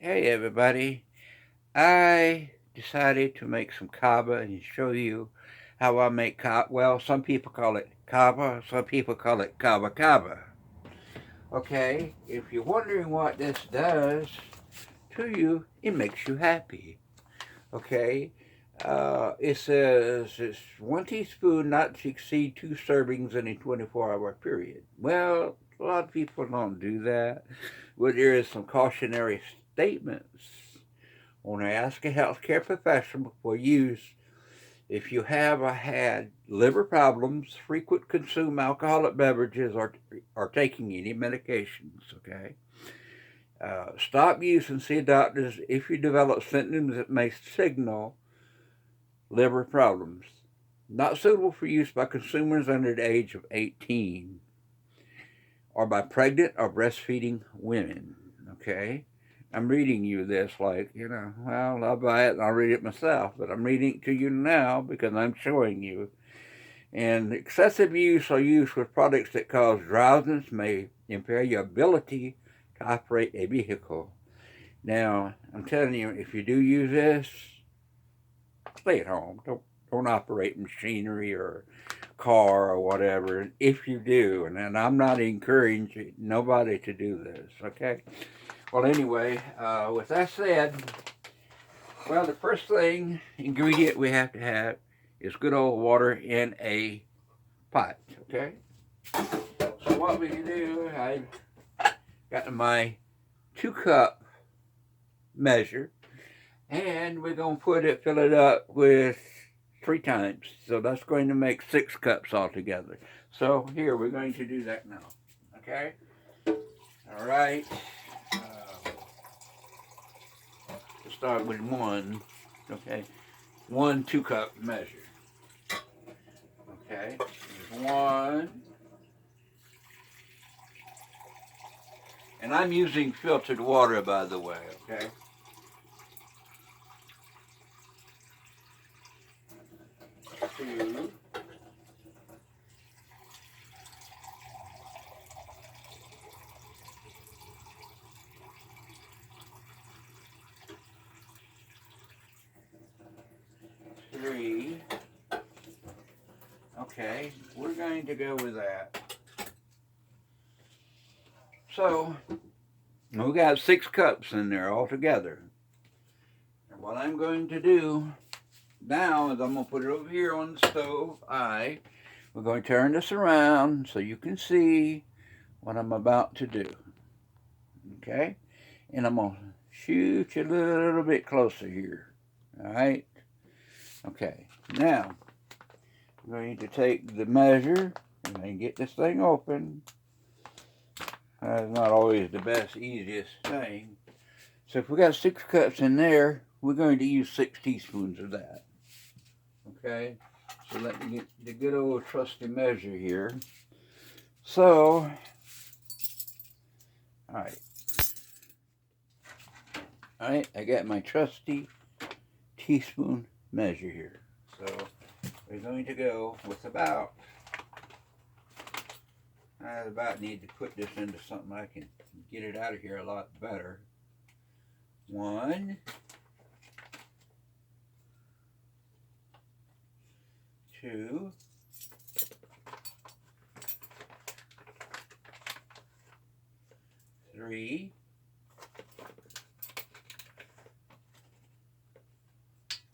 Hey everybody, I decided to make some kava and show you how I make kava. Well, some people call it kava, some people call it kava. Okay, if you're wondering what this does to you, it makes you happy. Okay, it says it's 1 teaspoon not to exceed 2 servings in a 24-hour period. Well, a lot of people don't do that, but there is some cautionary statements. Want to ask a healthcare professional before use. If you have had liver problems, frequent consume alcoholic beverages, or taking any medications, okay? Stop use and see doctors if you develop symptoms that may signal liver problems. Not suitable for use by consumers under the age of 18 or by pregnant or breastfeeding women, okay? I'm reading you this like, well, I'll buy it and I'll read it myself, but I'm reading it to you now because I'm showing you. And excessive use or use with products that cause drowsiness may impair your ability to operate a vehicle. Now, I'm telling you, if you do use this, stay at home. Don't operate machinery or car or whatever. If you do, and I'm not encouraging nobody to do this, okay? Well, anyway, with that said, well, the first thing ingredient we have to have is good old water in a pot, okay? So what we can do, I got my 2 cup measure, and we're gonna fill it up with 3 times. So that's going to make 6 cups altogether. So here we're going to do that now, okay? All right. We'll start with one, okay? 1 2 cup measure. Okay, here's one. And I'm using filtered water, by the way, okay? 2. 3. Okay, we're going to go with that. So, we got 6 cups in there altogether. And what I'm going to do now is I'm going to put it over here on the stove. We're going to turn this around so you can see what I'm about to do. Okay? And I'm going to shoot you a little bit closer here. All right? Okay. Now, I'm going to take the measure and get this thing open. That's not always the best, easiest thing. So if we got 6 cups in there, we're going to use 6 teaspoons of that. Okay? So let me get the good old trusty measure here. So, alright. Alright, I got my trusty teaspoon measure here. So, we're going to go with I about need to put this into something I can get it out of here a lot better. 1, 2, 3,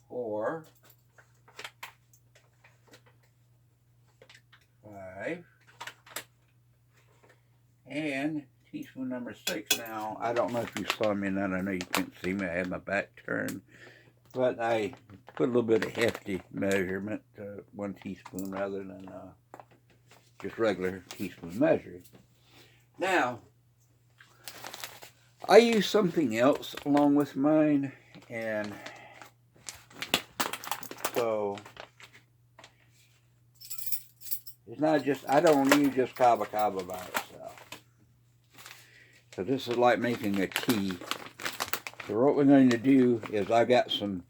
4, 5, and teaspoon number 6. Now, I don't know if you saw me in that. I know you couldn't see me. I had my back turned. But I put a little bit of hefty measurement, 1 teaspoon rather than just regular teaspoon measure. Now, I use something else along with mine, and so it's not just, I don't use just kava by itself. So this is like making a tea. So what we're going to do is I got some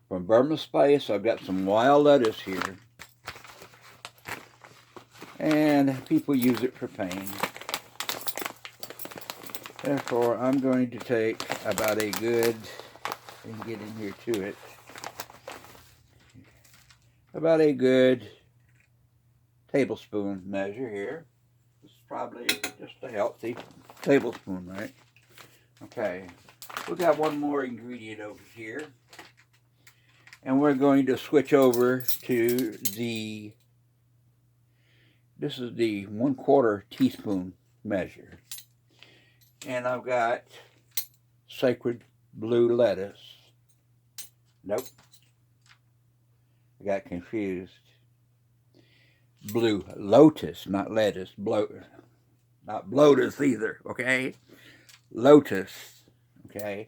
from Burma Spice. I've got some wild lettuce here. And people use it for pain. Therefore, I'm going to take about a good, and get in here to it, about a good tablespoon measure here. It's probably just a healthy tablespoon, right? Okay, we got one more ingredient over here, and we're going to switch over to this is the 1/4 teaspoon measure, and I've got sacred blue lettuce. Nope, I got confused. Blue lotus, not lettuce. Not bloatus either. Okay, lotus. Okay.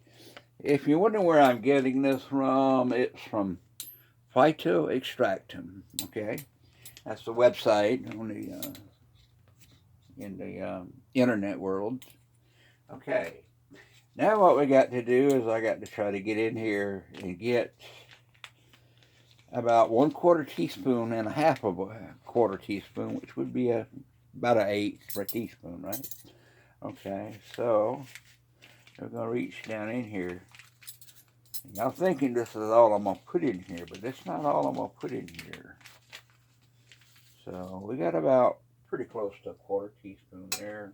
If you're wondering where I'm getting this from, it's from Phyto Extractum. Okay, that's the website on the in the internet world. Okay, now what we got to do is I got to try to get in here and get about 1/4 teaspoon and a half of a 1/4 teaspoon, which would be about an eighth for a teaspoon, right? Okay, so we're gonna reach down in here. Y'all thinking this is all I'm gonna put in here, but that's not all I'm gonna put in here. So we got about pretty close to a 1/4 teaspoon there.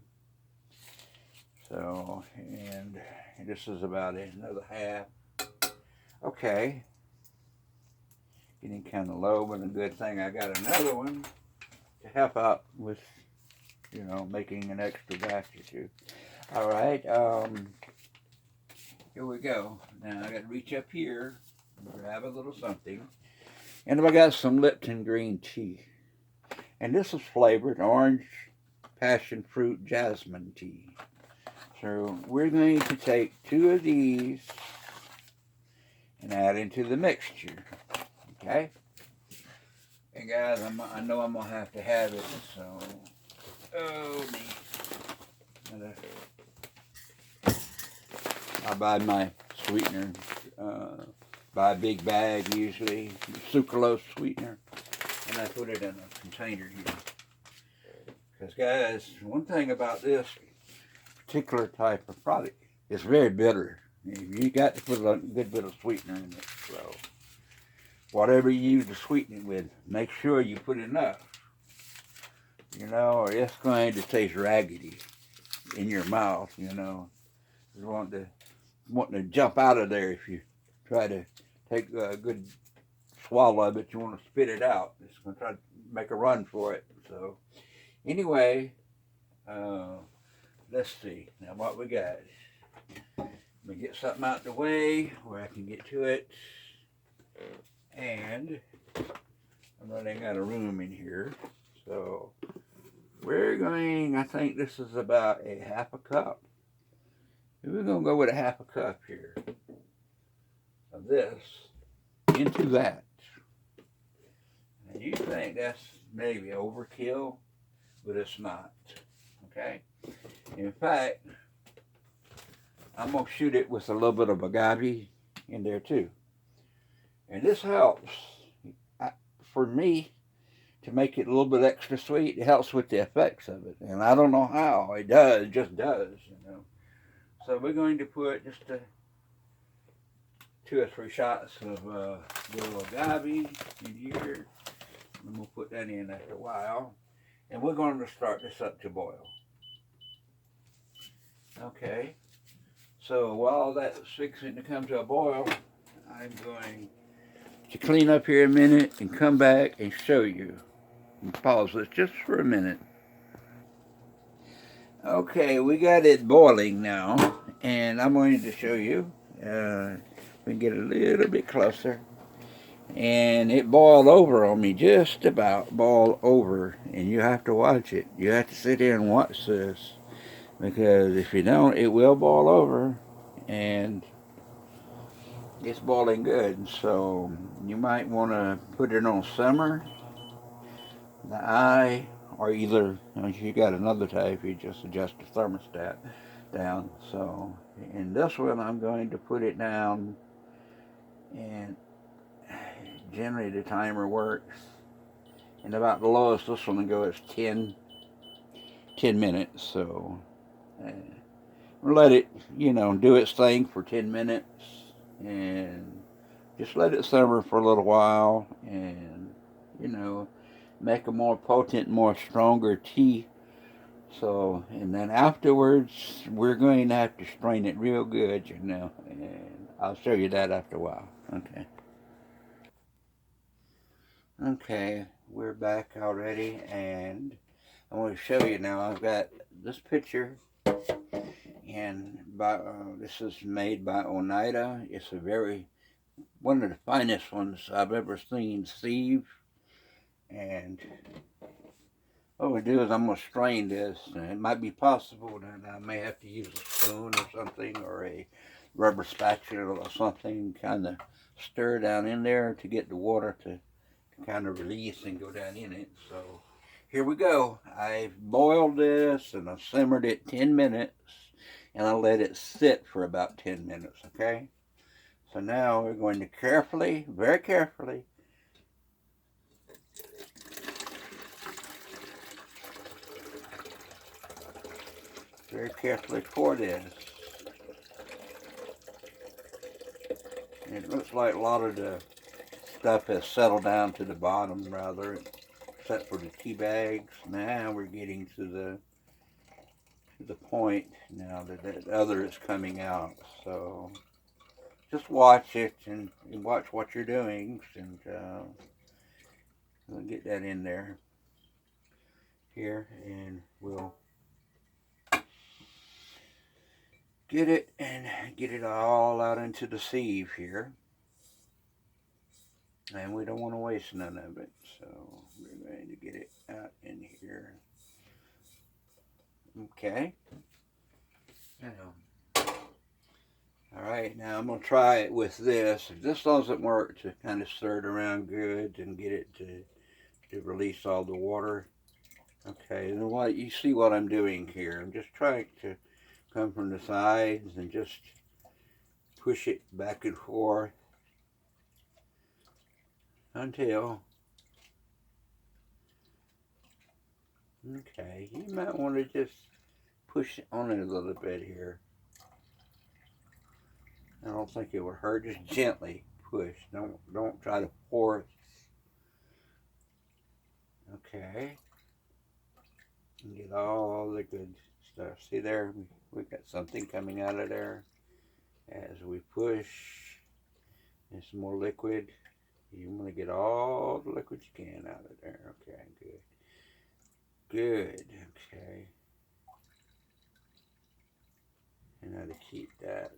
So, and this is about another half. Okay, getting kind of low, but a good thing I got another one to help out with, making an extra batch or two. All right, here we go. Now I got to reach up here and grab a little something, and I got some Lipton green tea, and this is flavored orange, passion fruit, jasmine tea. So we're going to take 2 of these and add into the mixture. Okay? And guys, I know I'm going to have it, so... Oh, me. I buy my sweetener. Buy a big bag, usually. Sucralose sweetener. And I put it in a container here. Because, guys, one thing about this particular type of product, it's very bitter. You got to put a good bit of sweetener in it. So whatever you use to sweeten it with, make sure you put enough. Or it's going to taste raggedy in your mouth. You wanting to jump out of there if you try to take a good swallow of it. You want to spit it out. It's going to try to make a run for it. So anyway. Let's see. Now what we got. Let me get something out the way where I can get to it. And I'm running out of room in here. So we're going, I think this is about a half a cup. We're going to go with a half a cup here of this into that. And you think that's maybe overkill, but it's not. Okay? In fact, I'm going to shoot it with a little bit of agave in there too. And this helps, for me, to make it a little bit extra sweet. It helps with the effects of it. And I don't know how. It does, it just does, So we're going to put just 2 or 3 shots of little agave in here. And we'll put that in after a while. And we're going to start this up to boil. Okay, so while that's fixing to come to a boil, I'm going to clean up here a minute and come back and show you. And pause this just for a minute. Okay, we got it boiling now, and I'm going to show you. We can get a little bit closer. And it boiled over on me, just about boiled over, and you have to watch it. You have to sit here and watch this. Because if you don't, it will boil over, and it's boiling good. So you might want to put it on simmer, the eye, or either, if you got another type, you just adjust the thermostat down. So in this one, I'm going to put it down, and generally the timer works. And about the lowest this one will go is 10 minutes. So let it, do its thing for 10 minutes, and just let it simmer for a little while, and, you know, make a more potent, more stronger tea. So, and then afterwards, we're going to have to strain it real good, and I'll show you that after a while. Okay. Okay, we're back already, and I want to show you now. I've got this picture, and this is made by Oneida. It's one of the finest ones I've ever seen, Steve. And what we do is I'm going to strain this, and it might be possible that I may have to use a spoon or something, or a rubber spatula or something, kind of stir down in there to get the water to kind of release and go down in it. So here we go. I've boiled this and I simmered it 10 minutes, and I let it sit for about 10 minutes, okay? So now we're going to carefully, very carefully, pour this. And it looks like a lot of the stuff has settled down to the bottom, rather, except for the tea bags. Now we're getting to the point now that the other is coming out. So just watch it and watch what you're doing, and we'll get that in there here, and we'll get it all out into the sieve here. And we don't want to waste none of it, so we're going to get it out in here. Okay. Now, all right, now I'm going to try it with this. If this doesn't work, to kind of stir it around good and get it to release all the water. Okay, and what you see what I'm doing here. I'm just trying to come from the sides and just push it back and forth until, okay, you might want to just push on it a little bit here. I don't think it would hurt. Just gently push. Don't try to force. Okay. And get all the good stuff. See there? We've got something coming out of there. As we push, and some more liquid. You want to get all the liquid you can out of there. Okay, good. Good. Okay. And now to keep that.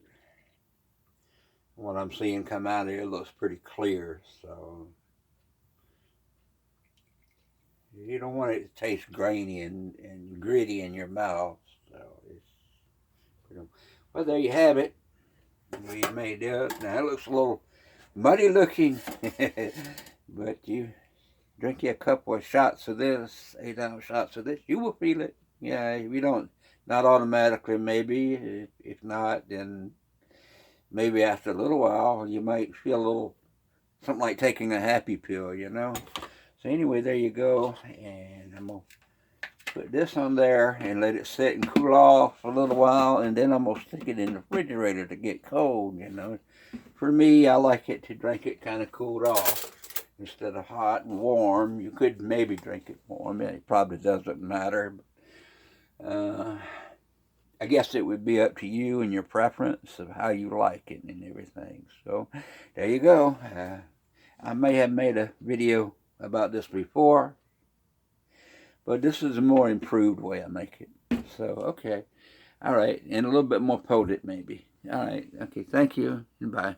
What I'm seeing come out of here looks pretty clear, so you don't want it to taste grainy and gritty in your mouth. So well, there you have it. We made it. Now it looks a little muddy looking, but you drink you a couple of shots of this, 8-ounce shots of this, you will feel it. Yeah, if you don't, not automatically maybe. If not, then maybe after a little while you might feel a little, something like taking a happy pill, So anyway, there you go, and I'm going to put this on there and let it sit and cool off for a little while, and then I'm going to stick it in the refrigerator to get cold, For me, I like it to drink it kind of cooled off instead of hot and warm. You could maybe drink it warm. It probably doesn't matter. I guess it would be up to you and your preference of how you like it and everything. So there you go. I may have made a video about this before, but this is a more improved way I make it. So, okay. All right. And a little bit more potent maybe. All right. Okay. Thank you, and bye.